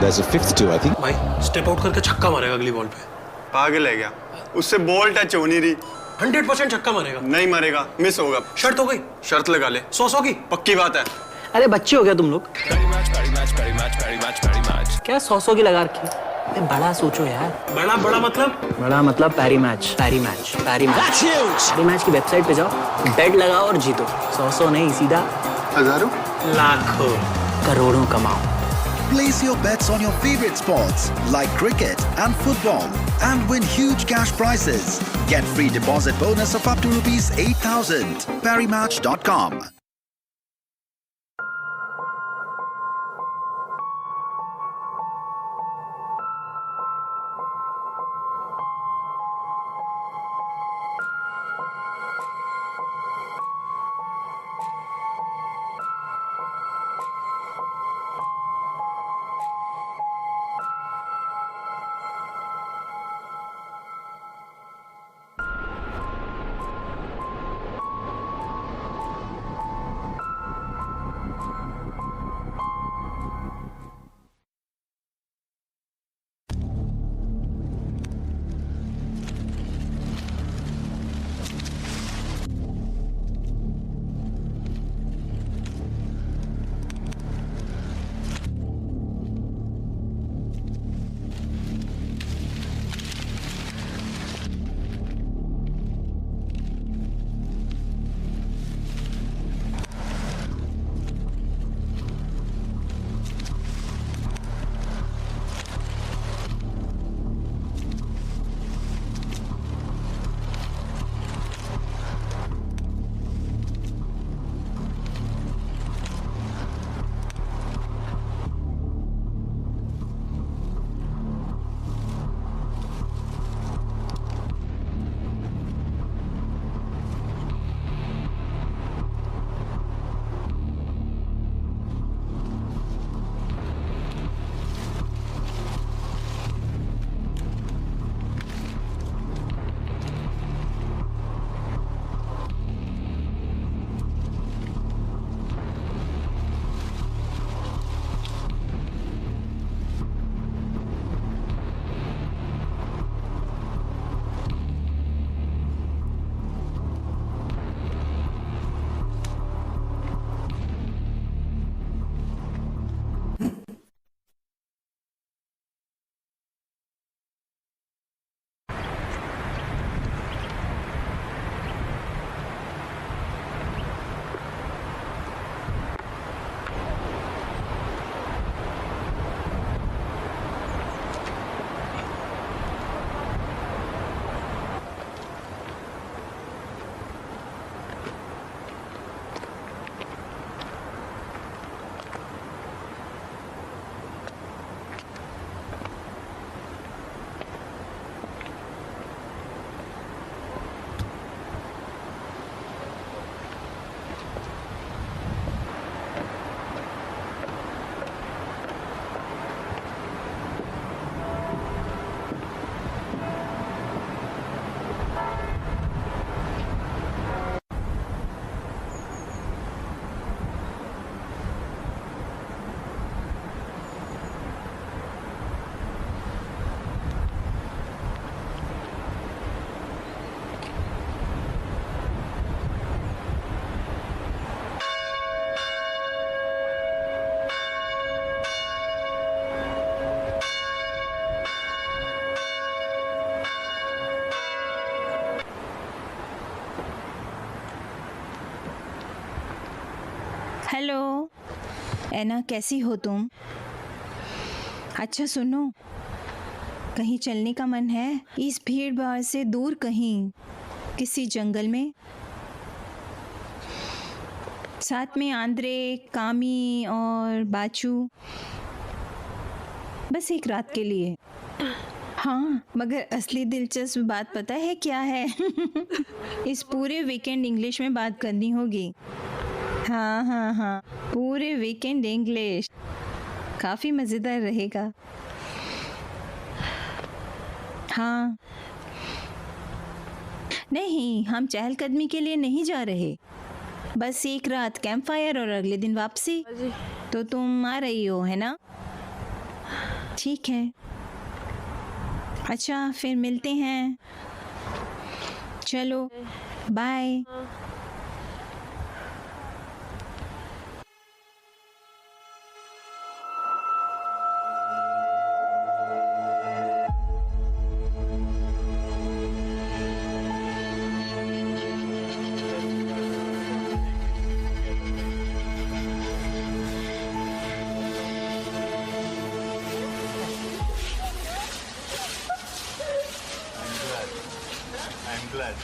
There's a fifth too, I think. भाई step out करके छक्का मारेगा अगली बॉल पे। पागल है क्या? उससे बॉल टच हो नहीं रही। 100% छक्का मारेगा। नहीं मारेगा, मिस होगा। शर्त हो गई। शर्त लगा ले। 100 की पक्की बात है। अरे बच्चे हो गया तुम लोग? क्या 100 की लगा रखी? अरे बड़ा सोचो यार। बड़ा बड़ा मतलब? बड़ा मतलब पैरी मैच की वेबसाइट पे जाओ, बेट लगाओ और जीतो। 100 नहीं, सीधा हजारों, लाखों, करोड़ों कमाओ। Place your bets on your favorite sports like cricket and football and win huge cash prizes. Get free deposit bonus of up to ₹8,000. Parimatch.com. Hello ऐना, कैसी हो तुम? अच्छा सुनो, कहीं चलने का मन है? इस भीड़ भाड़ से दूर कहीं किसी जंगल में, साथ में आंद्रे, कामी और बाचू, बस एक रात के लिए। हाँ, मगर असली दिलचस्प बात पता है क्या है? इस पूरे वीकेंड इंग्लिश में बात करनी होगी। हाँ हाँ हाँ, पूरे वीकेंड इंग्लिश, काफ़ी मज़ेदार रहेगा। हाँ नहीं, हम चहलकदमी के लिए नहीं जा रहे, बस एक रात कैंप फायर और अगले दिन वापसी। तो तुम आ रही हो, है ना? ठीक है, अच्छा फिर मिलते हैं, चलो bye. I'm glad.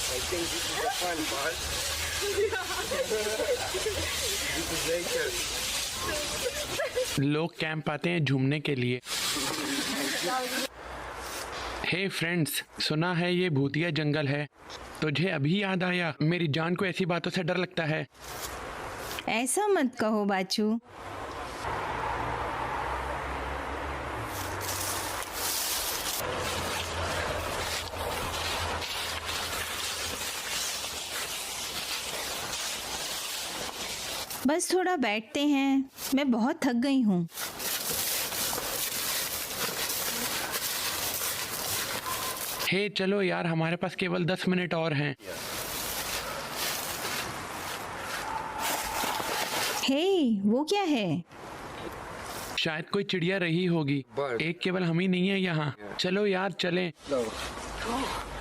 I think this is the fun part. This is nature. लोग कैंप आते हैं झूमने के लिए। हे फ्रेंड्स, सुना है ये भूतिया जंगल है। तुझे अभी याद आया? मेरी जान को ऐसी बातों से डर लगता है। ऐसा मत कहो बाचू। बस थोड़ा बैठते हैं, मैं बहुत थक गई हूँ। हे चलो यार, हमारे पास केवल 10 मिनट और हैं। हे, वो क्या है? शायद कोई चिड़िया रही होगी। एक केवल हम ही नहीं है यहाँ। चलो यार चलें।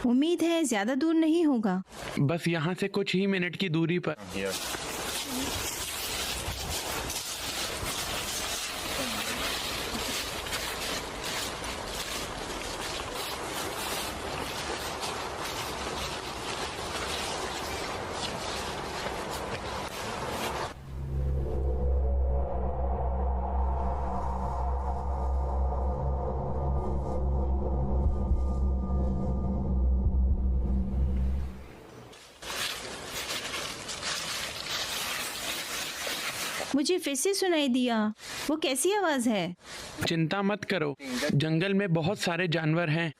उम्मीद है ज्यादा दूर नहीं होगा। बस यहाँ से कुछ ही मिनट की दूरी पर। मुझे फिर से सुनाई दिया। वो कैसी आवाज है? चिंता मत करो, जंगल में बहुत सारे जानवर हैं।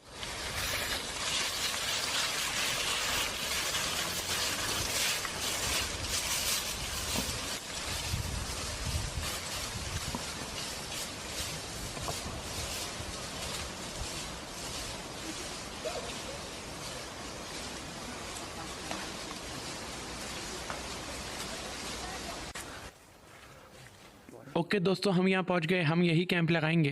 ओके दोस्तों, हम यहाँ पहुँच गए। हम यही कैंप लगाएंगे।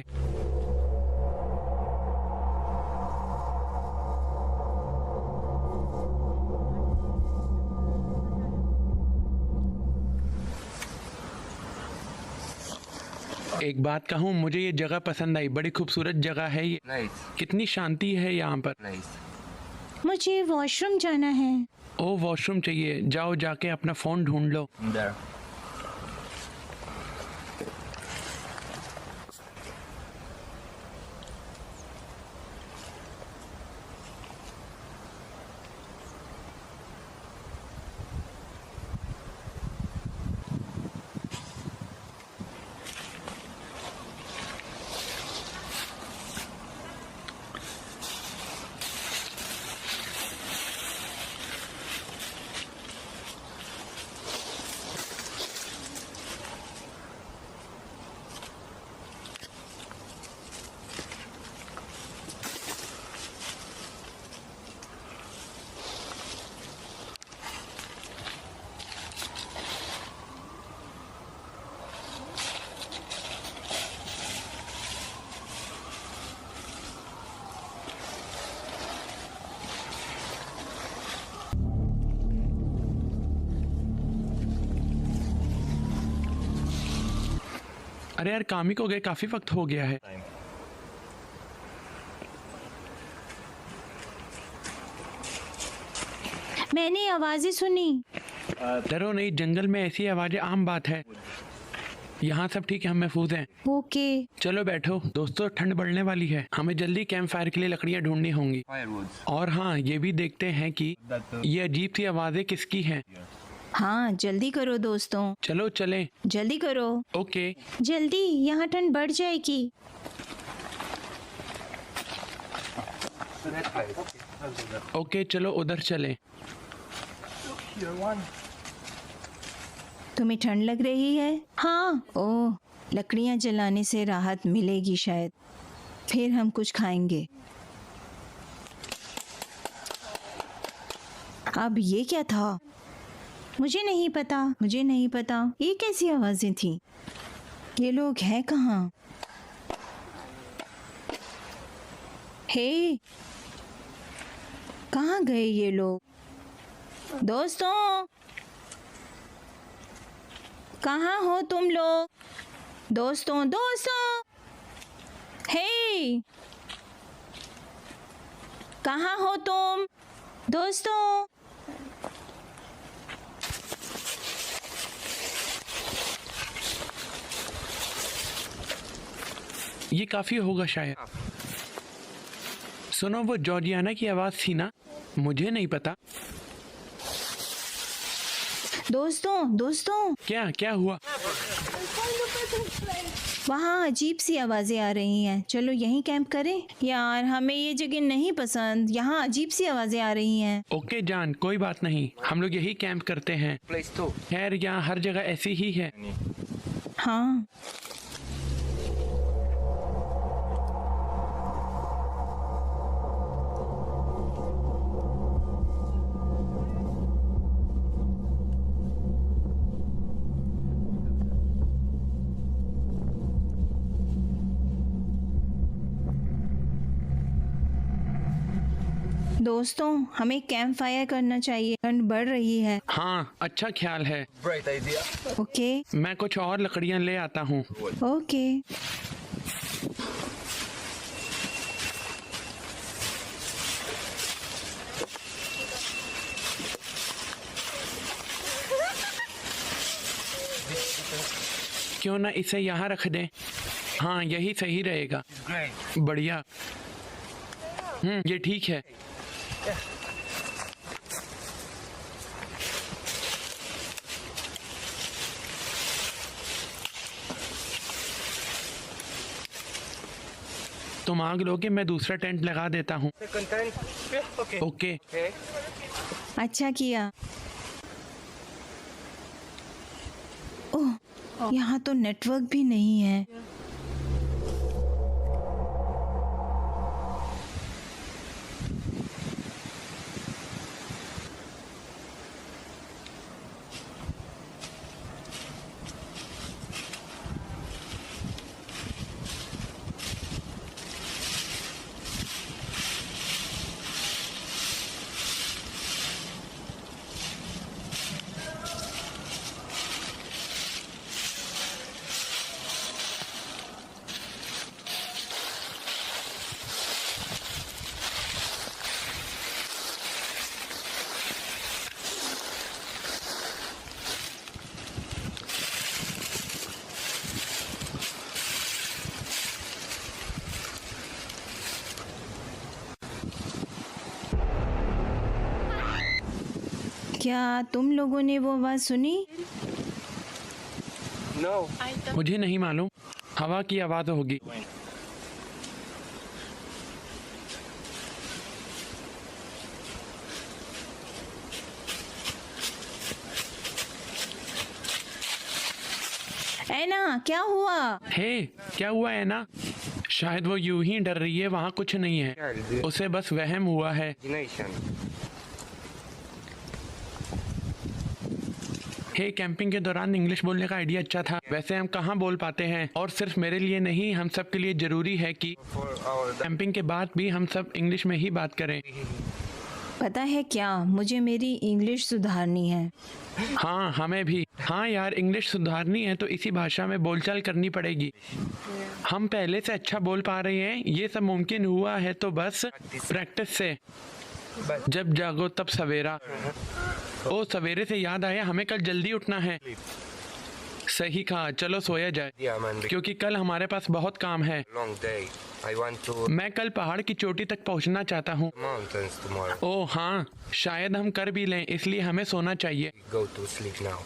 एक बात कहूँ, मुझे ये जगह पसंद आई। बड़ी खूबसूरत जगह है ये। Nice. कितनी शांति है यहाँ पर। Nice. मुझे वॉशरूम जाना है। ओ, वॉशरूम चाहिए? जाओ, जाके अपना फोन ढूंढ लो। There. अरे यार, काम ही को गए काफी वक्त हो गया है। मैंने आवाजें सुनी। डरो नहीं, जंगल में ऐसी आवाजें आम बात है। यहाँ सब ठीक है, हम महफूज हैं। ओके। चलो बैठो दोस्तों, ठंड बढ़ने वाली है। हमें जल्दी कैंप फायर के लिए लकड़ियाँ ढूंढनी होंगी। Firewoods. और हाँ, ये भी देखते हैं कि ये अजीब सी आवाजें किसकी हैं। हाँ जल्दी करो दोस्तों, चलो चलें। जल्दी करो, ओके। जल्दी, यहाँ ठंड बढ़ जाएगी। ओके चलो उधर चलें। तुम्हें ठंड लग रही है? हाँ। ओह, लकड़ियाँ जलाने से राहत मिलेगी शायद, फिर हम कुछ खाएंगे। अब ये क्या था? मुझे नहीं पता, मुझे नहीं पता। ये कैसी आवाजें थी? ये लोग हैं कहाँ? हे, कहाँ गए ये लोग? दोस्तों, कहाँ हो तुम लोग? दोस्तों, दोस्तों, हे, कहाँ हो तुम? दोस्तों, ये काफी होगा शायद। सुनो, वो जॉर्जियाना की आवाज थी ना? मुझे नहीं पता। दोस्तों, दोस्तों, क्या क्या हुआ? वहाँ अजीब सी आवाजें आ रही हैं। चलो यहीं कैंप करें। यार, हमें ये जगह नहीं पसंद, यहाँ अजीब सी आवाजें आ रही हैं। ओके जान, कोई बात नहीं, हम लोग यही कैंप करते हैं। Place 2. खैर यहाँ हर जगह ऐसी ही है। हाँ, दोस्तों, हमें कैंप फायर करना चाहिए, ठंड बढ़ रही है। हाँ अच्छा ख्याल है। Great idea. ओके, मैं कुछ और लकड़ियाँ ले आता हूँ। ओके। क्यों ना इसे यहाँ रख दें? हाँ यही सही रहेगा। Great. बढ़िया। ये ठीक है। तुम आग लोगे, मैं दूसरा टेंट लगा देता हूँ। Second tent. Yeah, okay. Okay. Okay. अच्छा किया। ओह, यहाँ तो नेटवर्क भी नहीं है। क्या तुम लोगों ने वो आवाज सुनी? No. मुझे नहीं मालूम, हवा की आवाज होगी। ऐना, क्या हुआ? हे, क्या हुआ है ना? शायद वो यूं ही डर रही है, वहाँ कुछ नहीं है, उसे बस वहम हुआ है। Imagination. हे, कैंपिंग के दौरान इंग्लिश बोलने का आइडिया अच्छा था। वैसे हम कहाँ बोल पाते हैं, और सिर्फ मेरे लिए नहीं, हम सब के लिए जरूरी है कि For our कैंपिंग के बाद भी हम सब इंग्लिश में ही बात करें। पता है क्या, मुझे मेरी इंग्लिश सुधारनी है। हाँ हमें भी। हाँ यार, इंग्लिश सुधारनी है तो इसी भाषा में बोलचाल करनी पड़ेगी। हम पहले से अच्छा बोल पा रहे हैं, ये सब मुमकिन हुआ है तो बस प्रैक्टिस से। जब जागो तब सवेरा। ओ, सवेरे से याद आया, हमें कल जल्दी उठना है। सही कहा, चलो सोया जाए, yeah, man. क्योंकि कल हमारे पास बहुत काम है। Long day. I want to मैं कल पहाड़ की चोटी तक पहुंचना चाहता हूँ। mountains tomorrow. ओह हाँ, शायद हम कर भी लें, इसलिए हमें सोना चाहिए। Go to sleep now.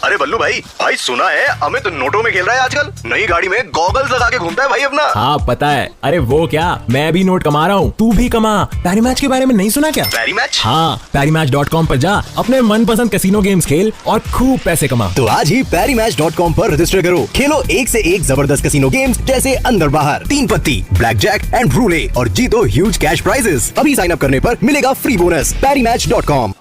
अरे बल्लू भाई, भाई सुना है अमित नोटों में खेल रहा है आजकल। नई गाड़ी में गॉगल्स लगा के घूमता है भाई अपना। हाँ पता है। अरे वो क्या, मैं भी नोट कमा रहा हूँ, तू भी कमा। पैरी मैच के बारे में नहीं सुना क्या? पैरी मैच? हाँ, PariMatch.com पर जा, अपने मनपसंद कैसीनो गेम्स खेल और खूब पैसे कमा। तो आज ही PariMatch.com पर रजिस्टर करो, खेलो एक से एक जबरदस्त कैसीनो गेम्स जैसे अंदर बाहर, 3 पत्ती, ब्लैक जैक एंड रूले और जीतो ह्यूज कैश प्राइजेस। अभी साइन अप करने पर मिलेगा फ्री बोनस। PariMatch.com।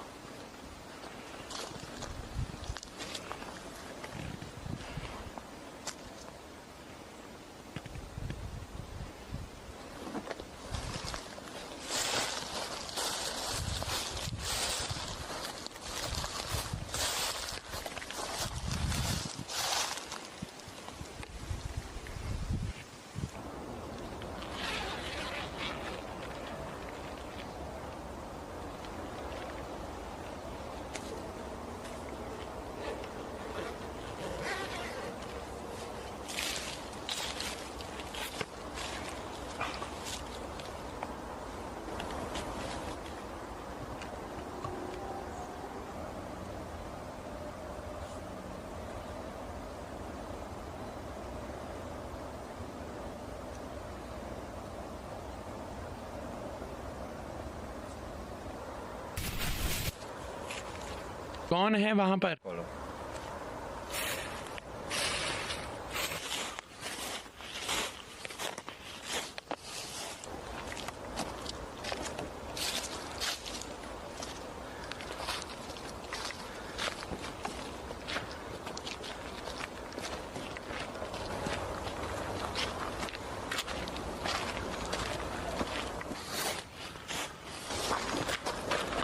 कौन है वहां पर?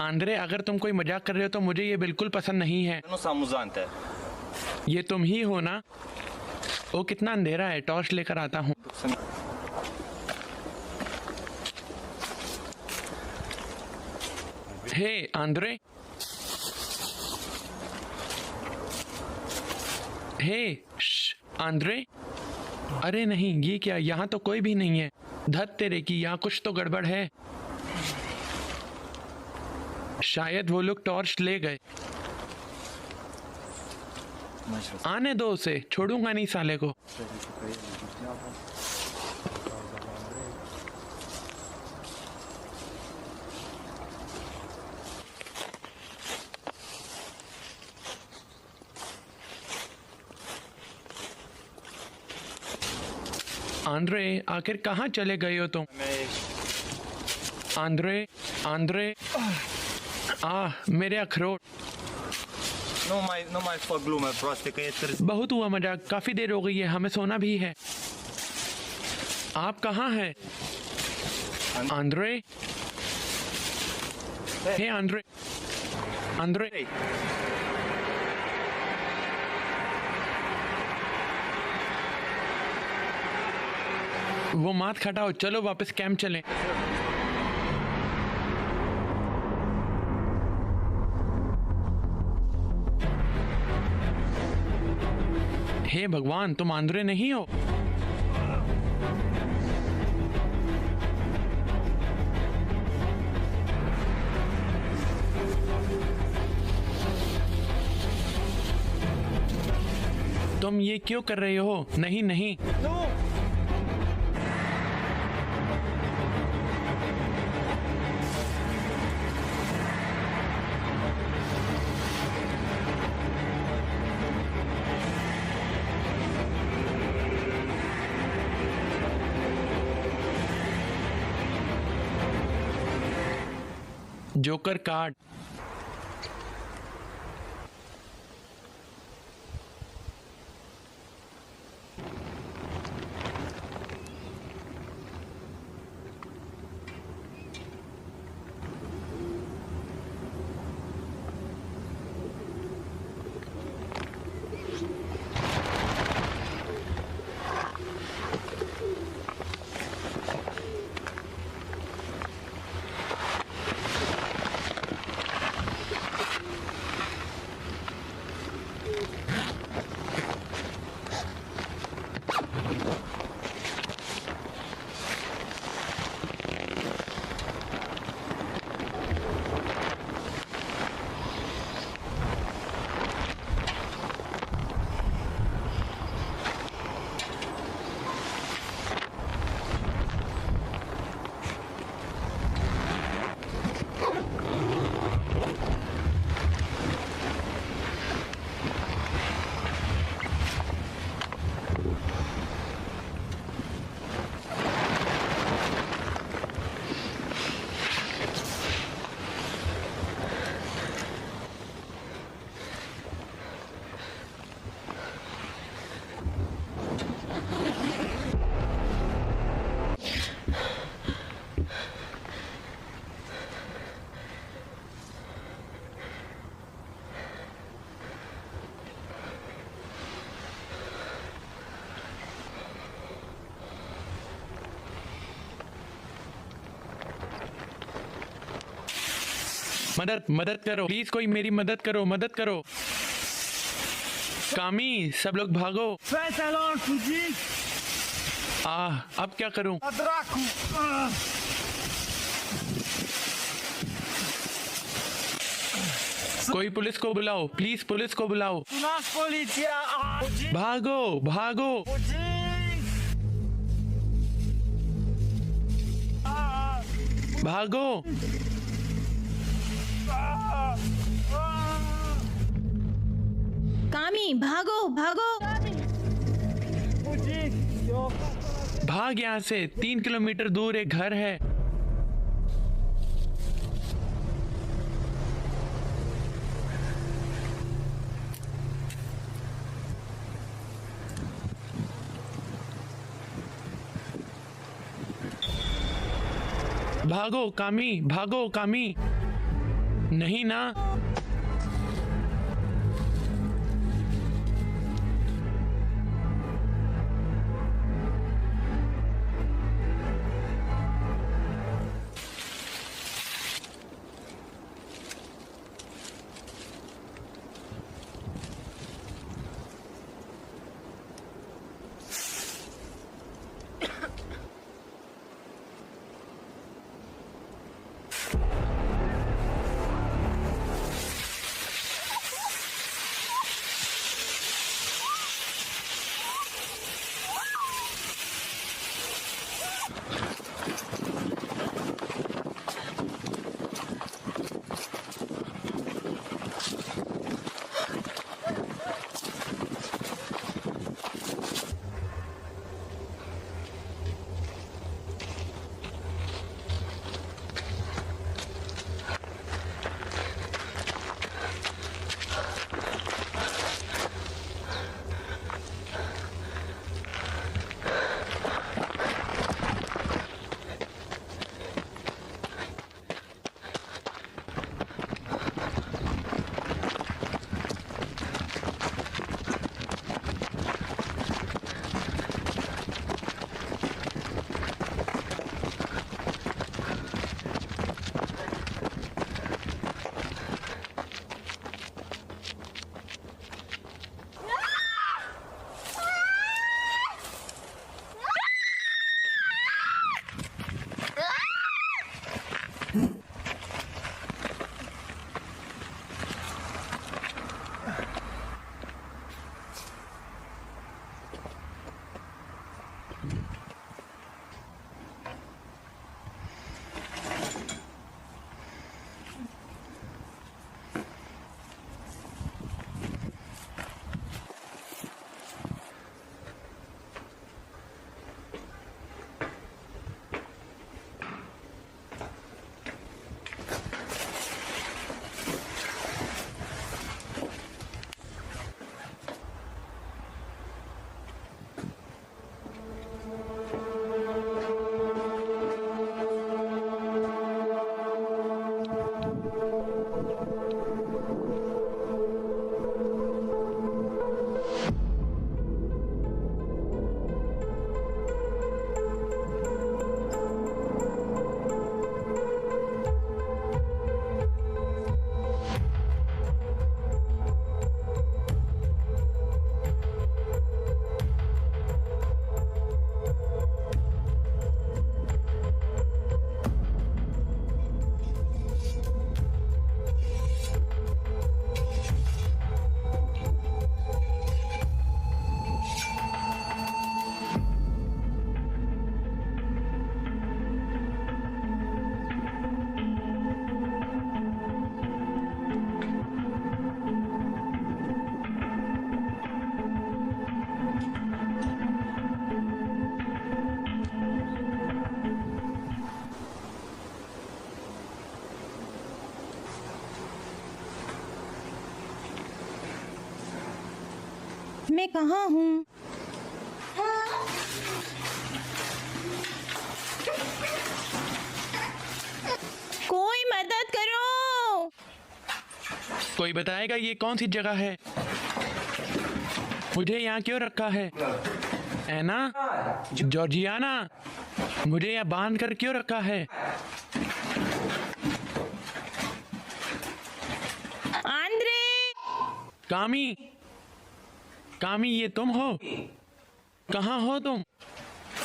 आंद्रे, अगर तुम कोई मजाक कर रहे हो तो मुझे ये बिल्कुल पसंद नहीं है। ये तुम ही हो ना? ओ कितना अंधेरा है, टॉर्च लेकर आता हूँ। हे आंद्रे, हे आंद्रे, अरे नहीं, ये क्या, यहाँ तो कोई भी नहीं है। धत तेरे की, यहाँ कुछ तो गड़बड़ है। शायद वो लोग टॉर्च ले गए। आने दो उसे, छोड़ूंगा नहीं साले को। आंद्रे, आखिर कहाँ चले गए हो तुम? आंद्रे, आंद्रे, मेरे अखरोट। Nu mai fac glume proaste că e târziu. बहुत हुआ मजाक, काफी देर हो गई है, हमें सोना भी है। आप कहाँ हैं? आंद्रे, हे आंद्रे, आंद्रे, वो मात खटाओ, चलो वापस कैंप चलें। हे भगवान, तुम आंद्रे नहीं हो? तुम ये क्यों कर रहे हो? नहीं नहीं, जोकर कार्ड। मदद करो प्लीज, कोई मेरी मदद करो। कामी, सब लोग भागो। अब क्या करूं? कोई पुलिस को बुलाओ प्लीज, पुलिस को बुलाओ। भागो। कामी, भागो। भाग यहाँ से, 3 किलोमीटर दूर एक घर है। भागो कामी। नहीं ना। मैं कहाँ हूँ? कोई मदद करो। कोई बताएगा ये कौन सी जगह है? मुझे यहाँ क्यों रखा है? एना, जॉर्जियाना, मुझे यहाँ बांध कर क्यों रखा है? आंद्रे! कामी, कामी ये तुम हो? कहाँ हो तुम?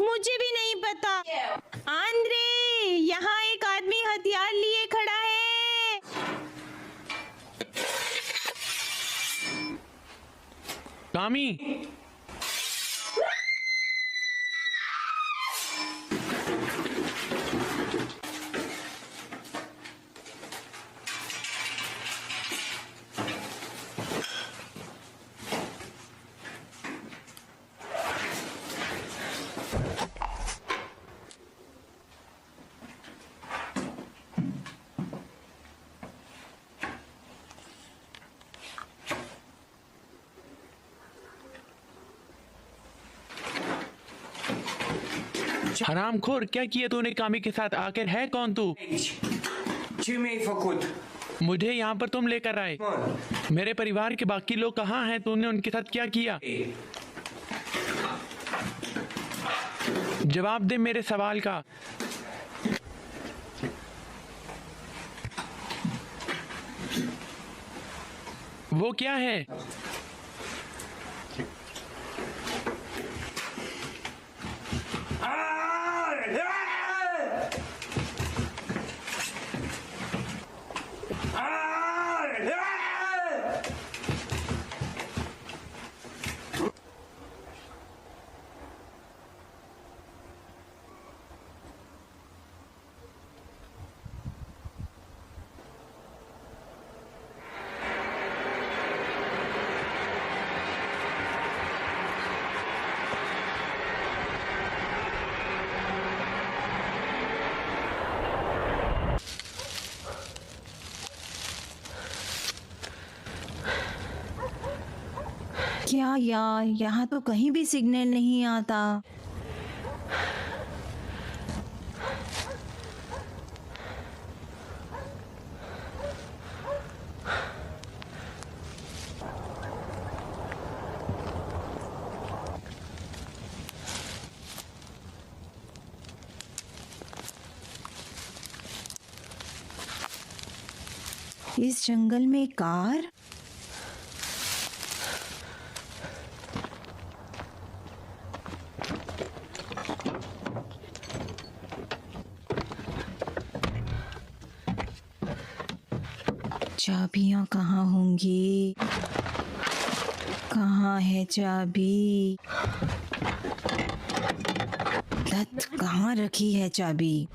मुझे भी नहीं पता। आंद्रे, यहाँ एक आदमी हथियार लिए खड़ा है। कामी, हरामखोर, क्या किया तूने कामी के साथ? आखिर है कौन तू? Ce mi-ai făcut? मुझे यहाँ पर तुम लेकर आए। मेरे परिवार के बाकी लोग कहाँ हैं? तूने उनके साथ क्या किया? जवाब दे मेरे सवाल का। वो क्या है? क्या यार, यहाँ तो कहीं भी सिग्नल नहीं आता। इस जंगल में कार? चाबियां कहाँ होंगी? कहाँ है चाबी? लत, कहाँ रखी है चाबी?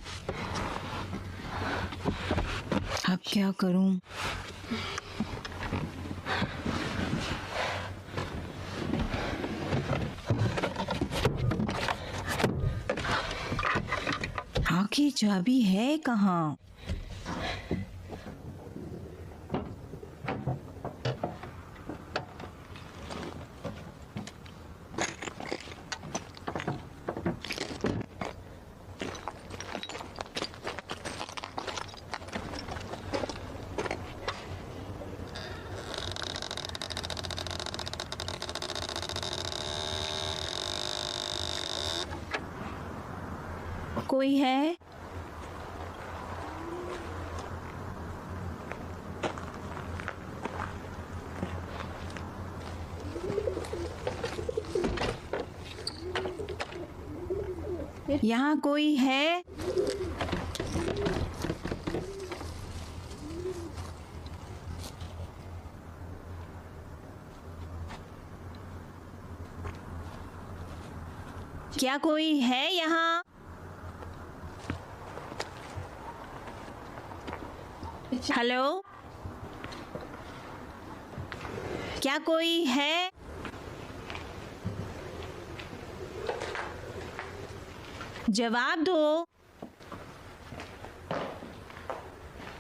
अब क्या करूं? आखिर चाबी है कहाँ? कोई है? यहाँ कोई है? क्या कोई है यहाँ? हेलो, क्या कोई है? जवाब दो।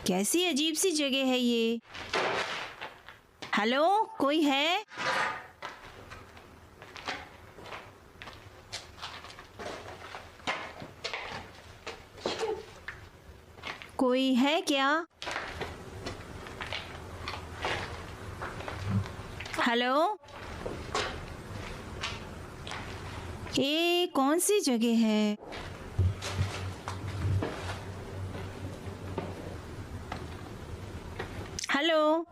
कैसी अजीब सी जगह है ये। हेलो, कोई है? कोई है क्या? हेलो, ये कौन सी जगह है? हेलो,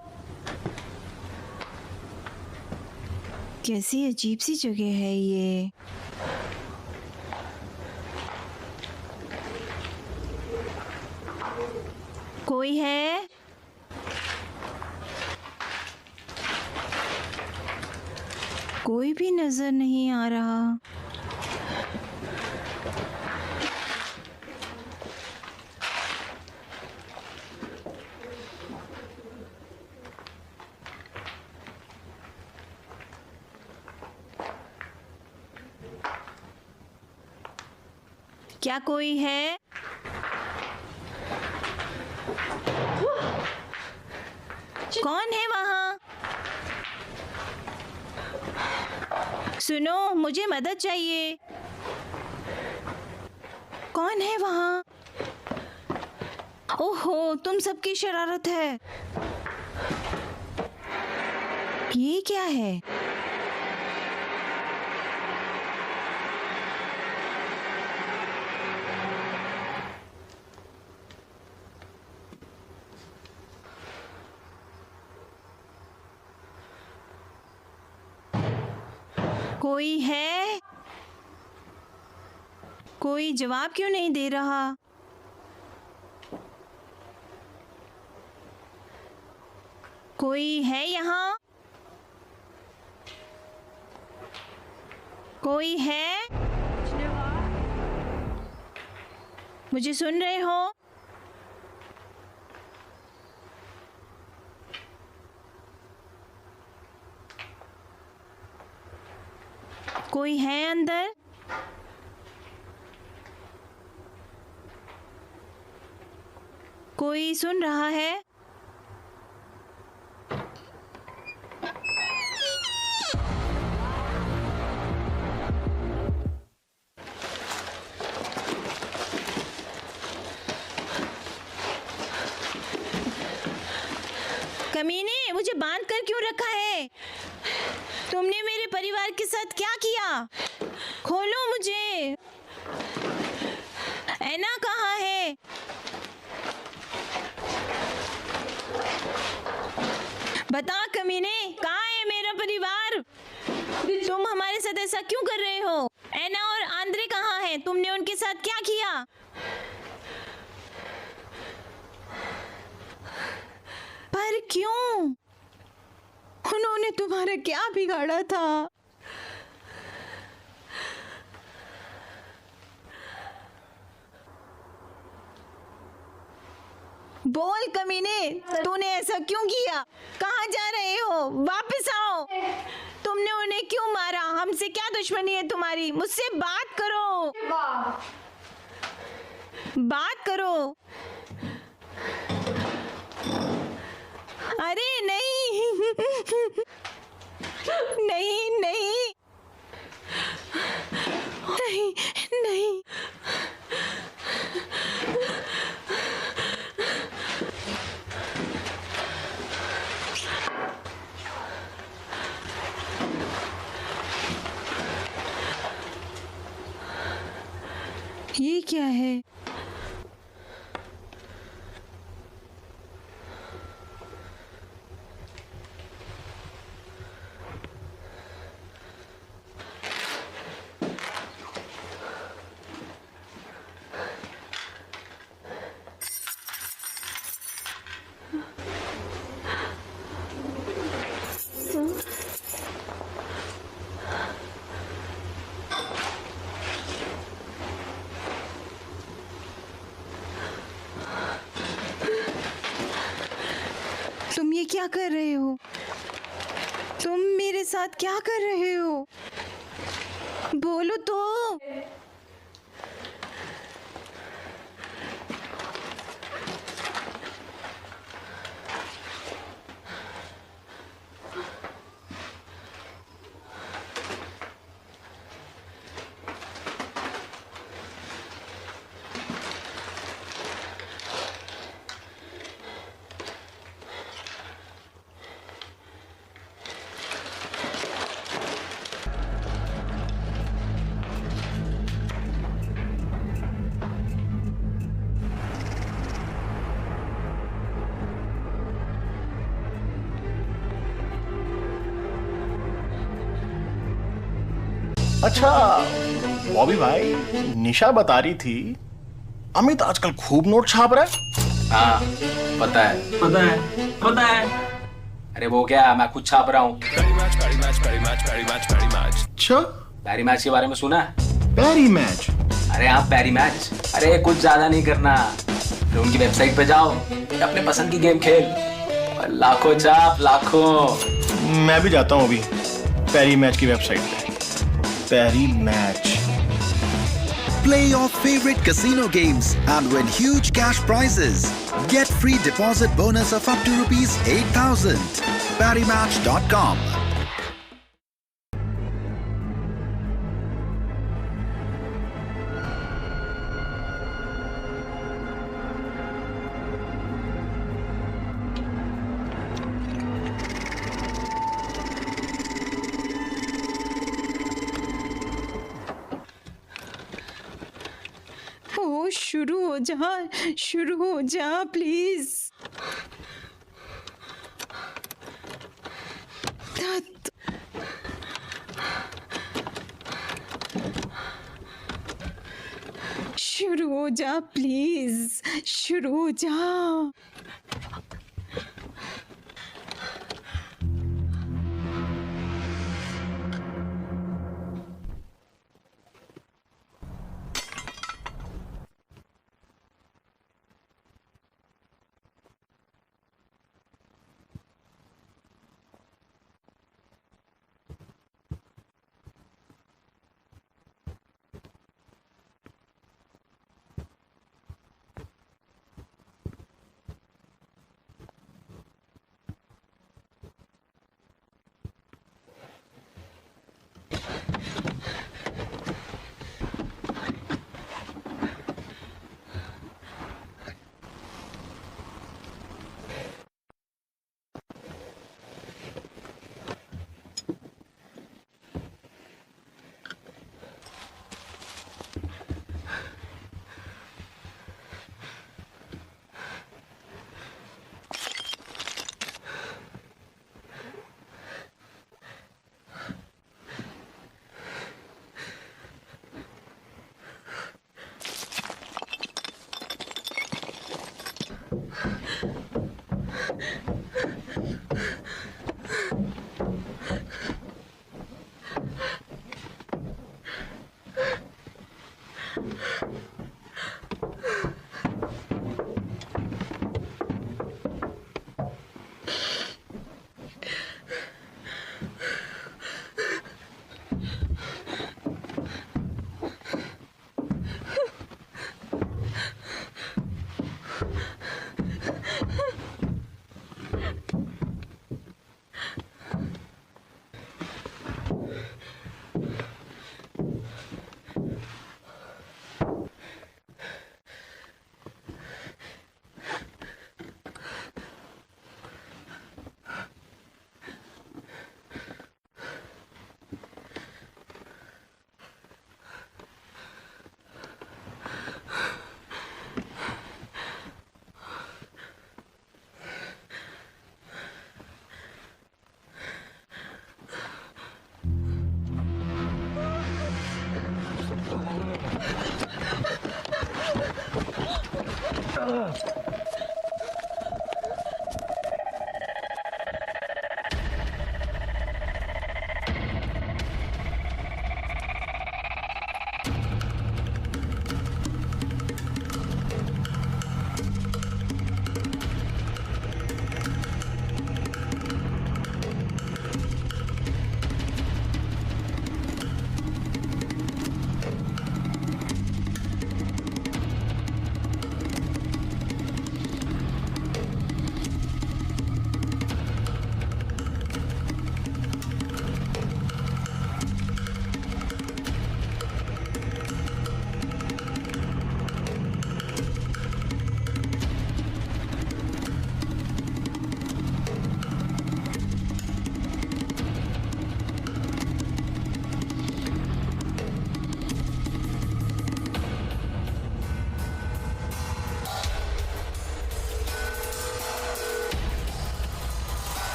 कैसी अजीब सी जगह है ये। कोई है? कोई भी नजर नहीं आ रहा। क्या कोई है? कौन है वहाँ? सुनो, मुझे मदद चाहिए। कौन है वहाँ? ओहो, तुम सबकी शरारत है। ये क्या है? कोई है? कोई जवाब क्यों नहीं दे रहा? कोई है यहाँ? कोई है? मुझे सुन रहे हो? कोई है अंदर? कोई सुन रहा है? कमीने, मुझे बांध कर क्यों रखा है? तुमने मेरे परिवार के साथ क्या किया? खोलो मुझे। ऐना कहाँ है? बता कमीने, कहाँ है मेरा परिवार? तुम हमारे साथ ऐसा क्यों कर रहे हो? ऐना और आंद्रे कहाँ हैं? तुमने उनके साथ क्या किया? पर क्यों? उन्होंने तुम्हारा क्या बिगाड़ा था? बोल कमीने, तूने ऐसा क्यों किया? कहाँ जा रहे हो? वापस आओ। तुमने उन्हें क्यों मारा? हमसे क्या दुश्मनी है तुम्हारी? मुझसे बात करो। बात करो। अरे नहीं नहीं नहीं नहीं नहीं। ये क्या है? तुम ये क्या कर रहे हो? तुम मेरे साथ क्या कर रहे हो? बोलो तो। अच्छा बॉबी भाई, निशा बता रही थी अमित आजकल खूब नोट छाप रहा है। हाँ पता है। अरे वो क्या, मैं खुद छाप रहा हूँ। अच्छा, पैरी मैच के बारे में सुना है? पैरी मैच? अरे हाँ पैरी मैच। अरे कुछ ज्यादा नहीं करना, तो उनकी वेबसाइट पे जाओ, अपने पसंद की गेम खेल और लाखों छाप, लाखों। मैं भी जाता हूँ अभी पैरी मैच की वेबसाइट पे। पैरी match. Play your favorite casino games and win huge cash prizes. Get free deposit bonus of up to rupees 8,000. ParryMatch.com. ओ शुरू हो जा प्लीज। शुरू हो जा प्लीज, शुरू हो जा।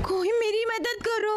कोई मेरी मदद करो।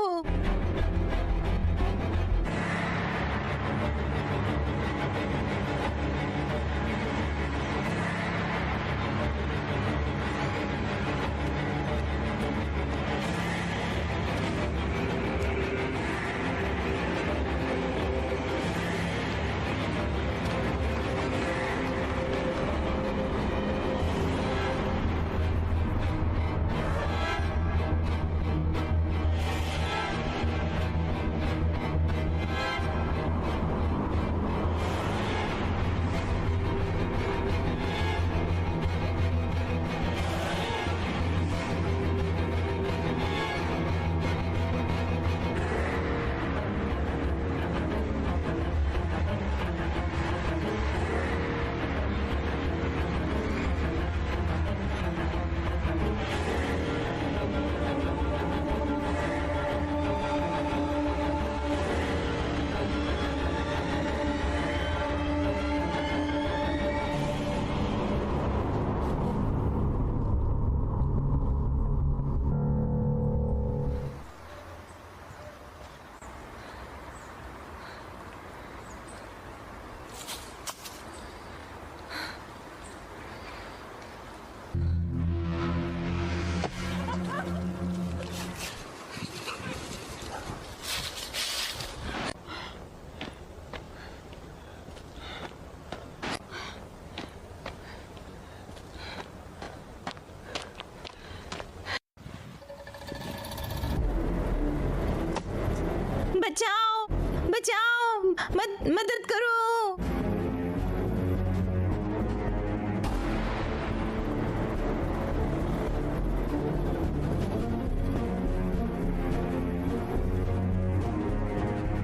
बचाओ बचाओ, मदद करो।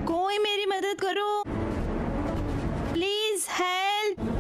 कोई मेरी मदद करो, प्लीज हेल्प।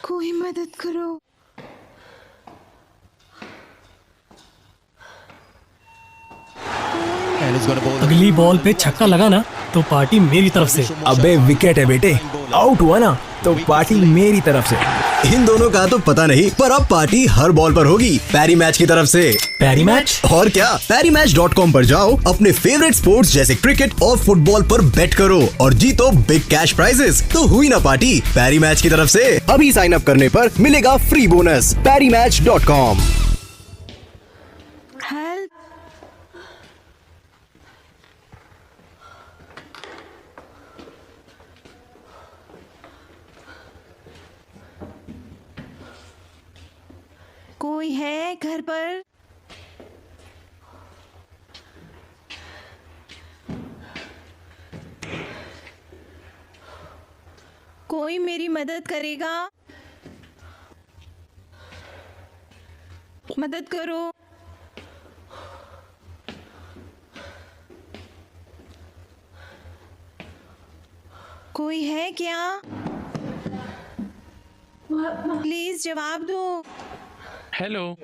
कोई मदद करो। अगली बॉल पे छक्का लगा ना तो पार्टी मेरी तरफ से। अबे विकेट है बेटे, आउट हुआ ना तो पार्टी मेरी तरफ से। इन दोनों का तो पता नहीं, पर अब पार्टी हर बॉल पर होगी पैरी मैच की तरफ से। पैरी मैच? और क्या, PariMatch.com पर जाओ, अपने फेवरेट स्पोर्ट्स जैसे क्रिकेट और फुटबॉल पर बेट करो और जीतो बिग कैश प्राइजेस। तो हुई ना पार्टी पैरी मैच की तरफ से। अभी साइन अप करने पर मिलेगा फ्री बोनस। PariMatch.com। कोई है घर पर? कोई मेरी मदद करेगा? मदद करो। कोई है क्या? प्लीज जवाब दो। हेलो।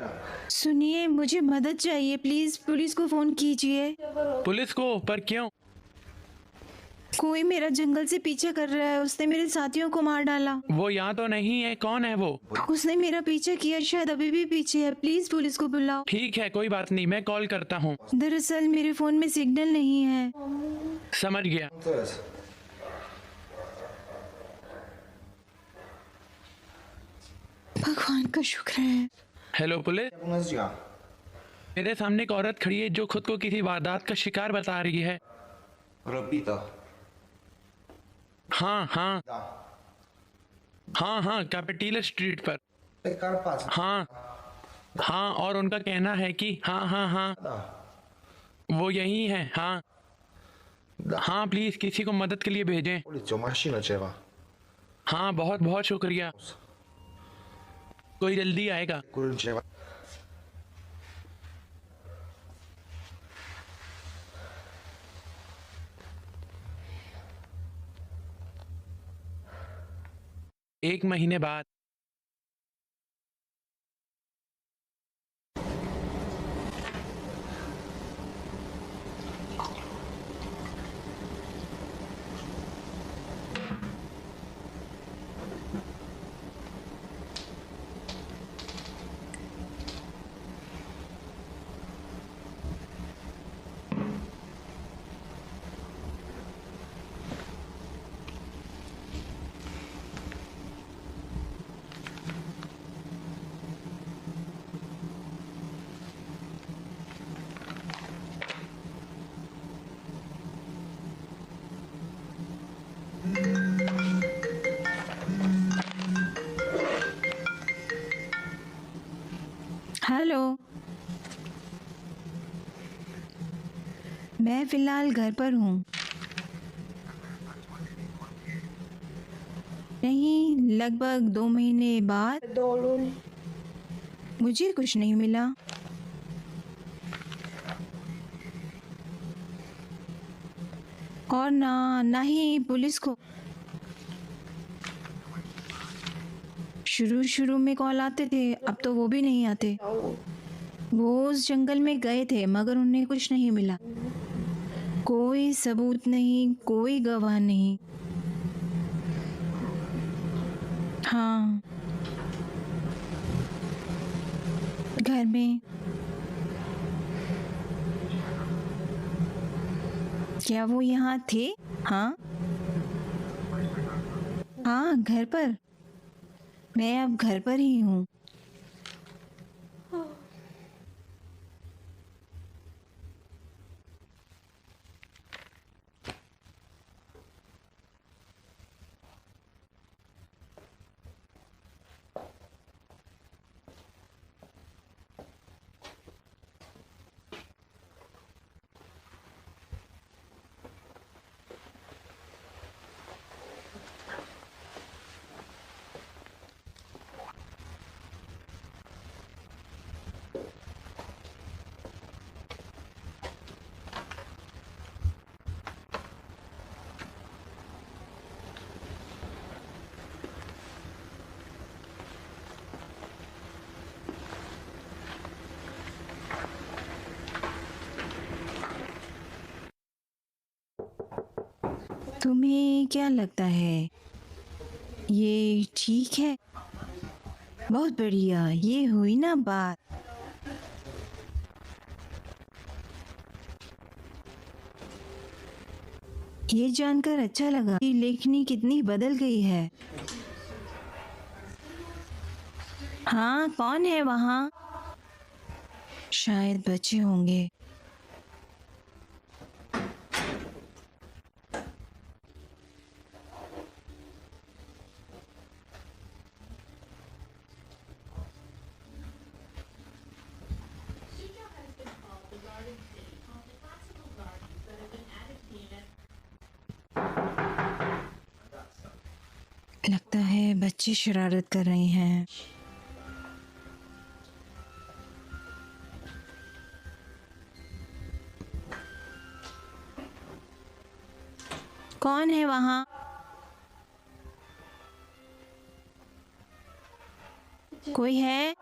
सुनिए, मुझे मदद चाहिए, प्लीज पुलिस को फोन कीजिए। पुलिस को? पर क्यों? कोई मेरा जंगल से पीछा कर रहा है, उसने मेरे साथियों को मार डाला। वो यहाँ तो नहीं है, कौन है वो? उसने मेरा पीछा किया, शायद अभी भी पीछे है। प्लीज पुलिस को बुलाओ। ठीक है, कोई बात नहीं, मैं कॉल करता हूँ। दरअसल मेरे फोन में सिग्नल नहीं है। समझ गया। भगवान का शुक्र है। Hello police. मेरे सामने एक औरत खड़ी है जो खुद को किसी वारदात का शिकार बता रही है। हाँ हाँ हाँ हाँ, कैपिटल स्ट्रीट पर। हाँ हाँ, और उनका कहना है कि हाँ हाँ हाँ वो यही है। हाँ हाँ, प्लीज किसी को मदद के लिए भेजें। हाँ, बहुत बहुत शुक्रिया, कोई जल्दी आएगा। एक महीने बाद। हेलो, मैं फिलहाल घर पर हूँ। नहीं, लगभग 2 महीने बाद मुझे कुछ नहीं मिला। और ना ही पुलिस को। शुरू में कॉल आते थे, अब तो वो भी नहीं आते। वो उस जंगल में गए थे मगर उन्हें कुछ नहीं मिला। कोई सबूत नहीं, कोई गवाह नहीं। हाँ, घर में। क्या वो यहाँ थे? हाँ हाँ, घर पर। मैं अब घर पर ही हूँ। तुम्हें क्या लगता है, ये ठीक है? बहुत बढ़िया, ये हुई ना बात। ये जानकर अच्छा लगा कि लेखनी कितनी बदल गई है। हाँ, कौन है वहाँ? शायद बच्चे होंगे। लगता है बच्चे शरारत कर रहे हैं। कौन है वहाँ? कोई है?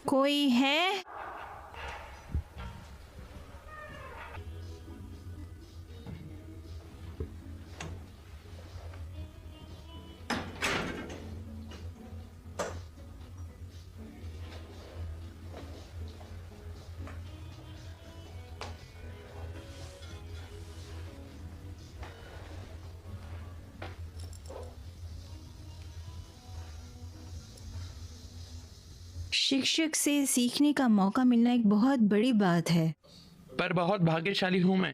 कोई है? शिक्षक से सीखने का मौका मिलना एक बहुत बड़ी बात है। पर बहुत भाग्यशाली हूँ मैं।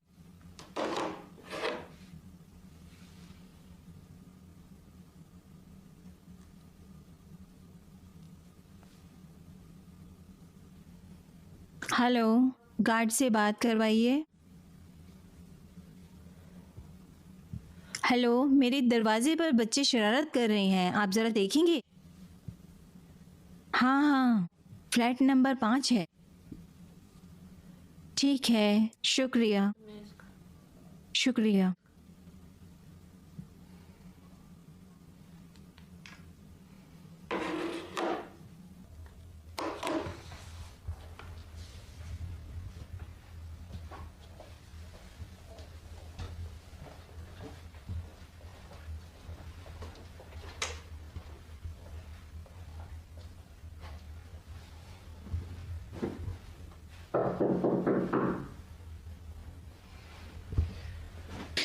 हेलो, गार्ड से बात करवाइए। हेलो, मेरे दरवाजे पर बच्चे शरारत कर रहे हैं, आप ज़रा देखेंगे? हाँ हाँ, फ्लैट नंबर 5 है। ठीक है, शुक्रिया शुक्रिया।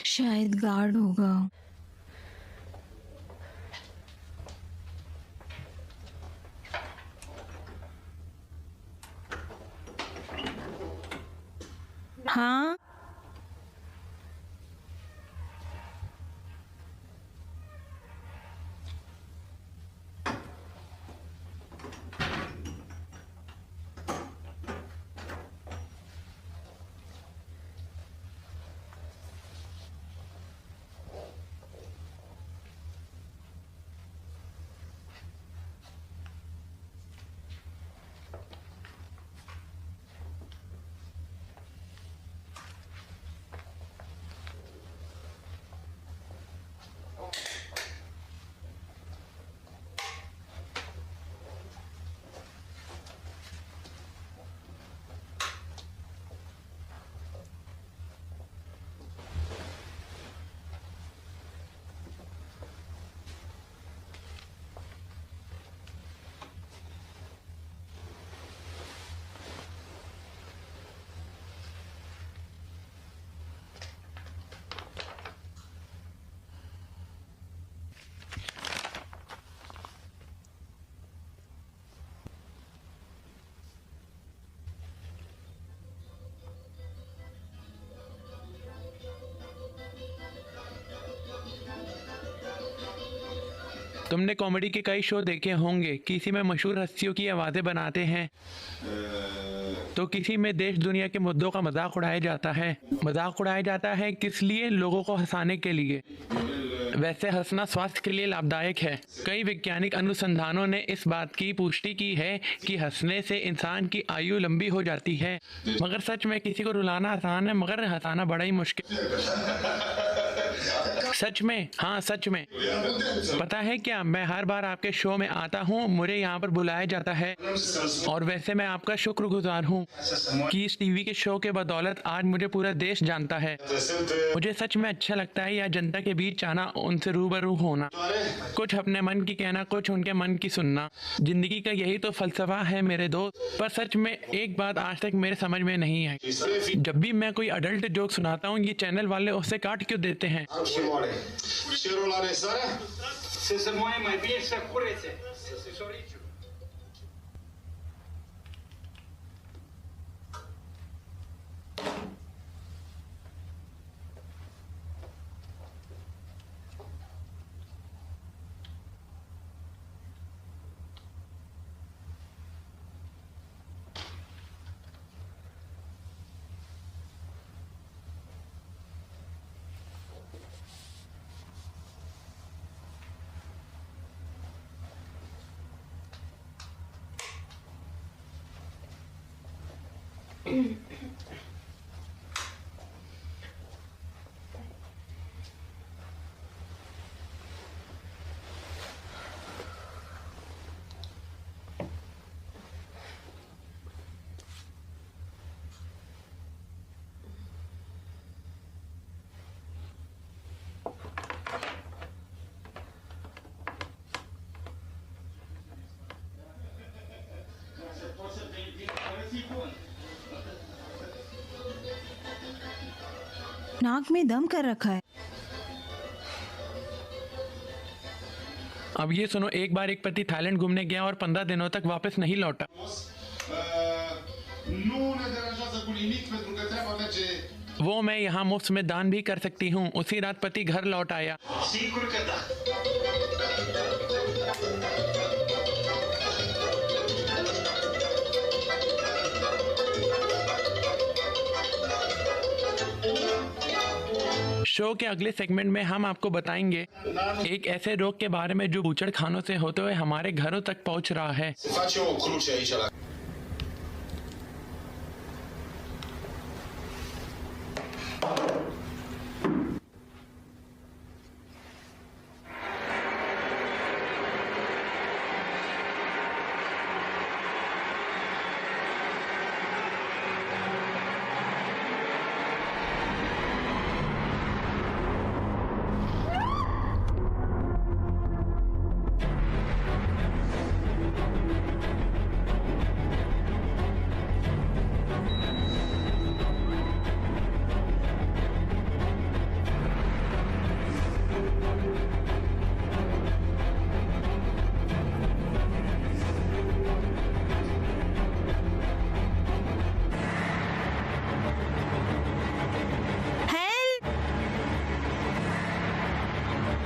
शायद गार्ड होगा। हाँ, तुमने कॉमेडी के कई शो देखे होंगे। किसी में मशहूर हस्तियों की आवाज़ें बनाते हैं तो किसी में देश दुनिया के मुद्दों का मजाक उड़ाया जाता है। मजाक उड़ाया जाता है किस लिए? लोगों को हंसाने के लिए। वैसे हंसना स्वास्थ्य के लिए लाभदायक है। कई वैज्ञानिक अनुसंधानों ने इस बात की पुष्टि की है कि हंसने से इंसान की आयु लंबी हो जाती है। मगर सच में किसी को रुलाना आसान है, मगर हंसाना बड़ा ही मुश्किल। सच में? हाँ सच में। पता है क्या, मैं हर बार आपके शो में आता हूँ, मुझे यहाँ पर बुलाया जाता है। और वैसे मैं आपका शुक्रगुजार हूँ कि इस टीवी के शो के बदौलत आज मुझे पूरा देश जानता है। मुझे सच में अच्छा लगता है यह जनता के बीच आना, उनसे रूबरू होना, कुछ अपने मन की कहना, कुछ उनके मन की सुनना। जिंदगी का यही तो फलसफा है मेरे दोस्त। पर सच में एक बात आज तक मेरे समझ में नहीं है, जब भी मैं कोई अडल्ट जोक सुनाता हूँ, ये चैनल वाले उससे काट क्यों देते हैं? Ce rulare sare? Să se moaie mai bine și să curețe, să se șoriciu. नाक में दम कर रखा है। अब ये सुनो, एक बार एक पति थाईलैंड घूमने गया और 15 दिनों तक वापस नहीं लौटा। वो मैं यहाँ मुफ्त में दान भी कर सकती हूँ। उसी रात पति घर लौट आया। शो के अगले सेगमेंट में हम आपको बताएंगे एक ऐसे रोग के बारे में जो बूचड़ खानों से होते हुए हमारे घरों तक पहुंच रहा है।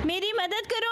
मेरी मदद करो।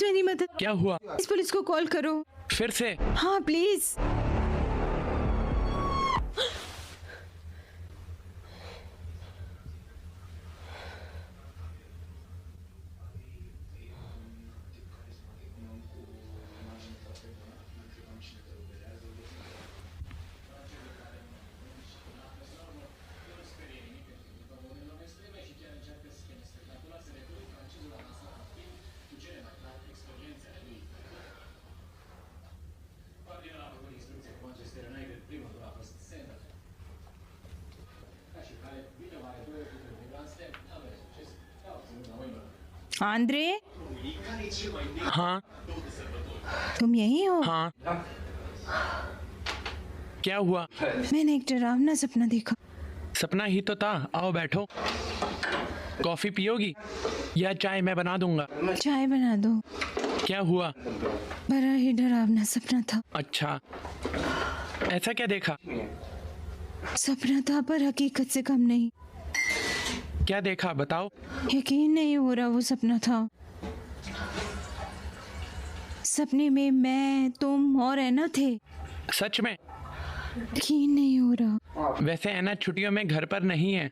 मेरी मदद। क्या हुआ? इस पुलिस को कॉल करो। फिर से? हाँ प्लीज। आंद्रे, हाँ तुम यही हो? हाँ। क्या हुआ? मैंने एक डरावना सपना देखा। सपना ही तो था। आओ बैठो। कॉफी पियोगी या चाय मैं बना दूंगा? चाय बना दो। क्या हुआ? बड़ा ही डरावना सपना था। अच्छा, ऐसा क्या देखा? सपना था पर हकीकत से कम नहीं। क्या देखा बताओ? यकीन नहीं हो रहा वो सपना था। सपने में मैं, तुम और ऐना थे। सच में? यकीन नहीं हो रहा। वैसे ऐना छुट्टियों में घर पर नहीं है,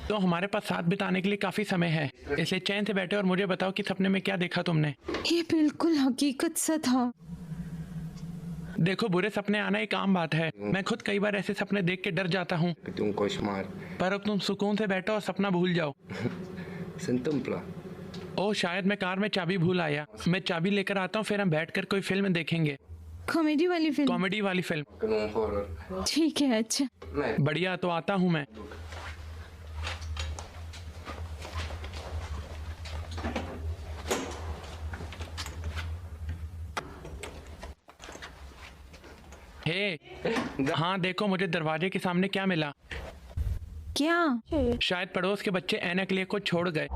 तो हमारे पास साथ बिताने के लिए काफी समय है, इसलिए चैन से बैठे और मुझे बताओ कि सपने में क्या देखा तुमने? ये बिल्कुल हकीकत सा था। देखो, बुरे सपने आना एक आम बात है। मैं खुद कई बार ऐसे सपने देख के डर जाता हूँ। पर अब तुम सुकून से बैठो और सपना भूल जाओ। ओह, शायद मैं कार में चाबी भूल आया। मैं चाबी लेकर आता हूँ, फिर हम बैठकर कोई फिल्म देखेंगे। कॉमेडी वाली फिल्म? कॉमेडी वाली फिल्म। ठीक है, अच्छा। बढ़िया, तो आता हूँ मैं। हे, हाँ देखो, मुझे दरवाजे के सामने क्या मिला? क्या? शायद पड़ोस के बच्चे ऐनक लिए को छोड़ गए।